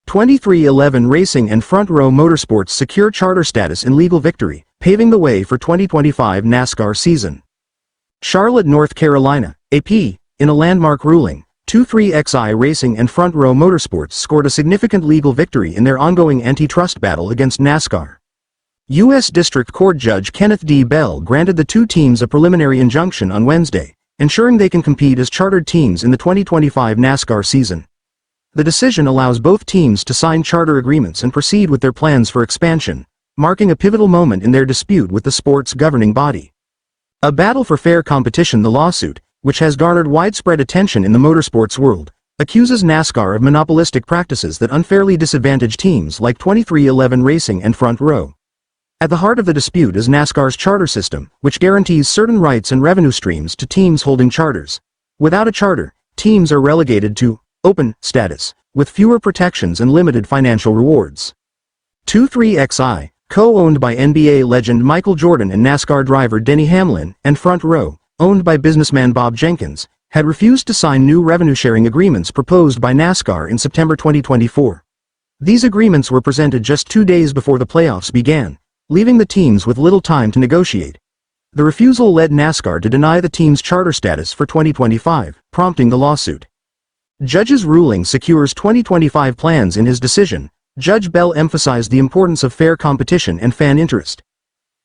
2311 Racing and Front Row Motorsports secure charter status in legal victory, paving the way for 2025 NASCAR season. Charlotte, North Carolina, AP, in a landmark ruling, 23XI Racing and Front Row Motorsports scored a significant legal victory in their ongoing antitrust battle against NASCAR. U.S. District Court Judge Kenneth D. granted the two teams a preliminary injunction on Wednesday, ensuring they can compete as chartered teams in the 2025 NASCAR season. The decision allows both teams to sign charter agreements and proceed with their plans for expansion, marking a pivotal moment in their dispute with the sport's governing body. A battle for fair competition. The lawsuit, which has garnered widespread attention in the motorsports world, accuses NASCAR of monopolistic practices that unfairly disadvantage teams like 2311 Racing and Front Row. At the heart of the dispute is NASCAR's charter system, which guarantees certain rights and revenue streams to teams holding charters. Without a charter, teams are relegated to open status, with fewer protections and limited financial rewards. 23XI, co-owned by NBA legend Michael Jordan and NASCAR driver Denny Hamlin, and Front Row, owned by businessman Bob Jenkins, had refused to sign new revenue-sharing agreements proposed by NASCAR in September 2024. These agreements were presented just 2 days before the playoffs began, leaving the teams with little time to negotiate. The refusal led NASCAR to deny the team's charter status for 2025, prompting the lawsuit. Judge's ruling secures 2025 plans. In his decision, Judge Bell emphasized the importance of fair competition and fan interest.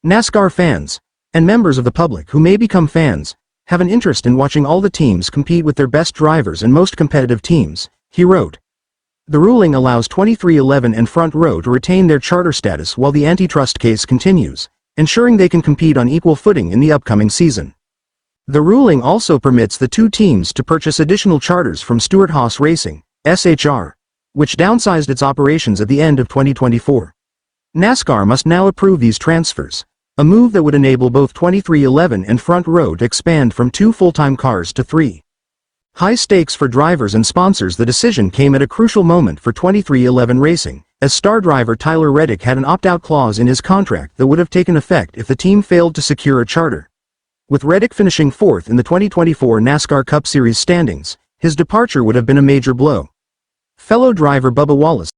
NASCAR fans, and members of the public who may become fans, have an interest in watching all the teams compete with their best drivers and most competitive teams, he wrote. The ruling allows 2311 and Front Row to retain their charter status while the antitrust case continues, ensuring they can compete on equal footing in the upcoming season. The ruling also permits the two teams to purchase additional charters from Stewart-Haas Racing, SHR, which downsized its operations at the end of 2024. NASCAR must now approve these transfers, a move that would enable both 2311 and Front Row to expand from 2 full-time cars to 3. High stakes for drivers and sponsors. The decision came at a crucial moment for 2311 Racing, as star driver Tyler Reddick had an opt-out clause in his contract that would have taken effect if the team failed to secure a charter. With Reddick finishing 4th in the 2024 NASCAR Cup Series standings, his departure would have been a major blow. Fellow driver Bubba Wallace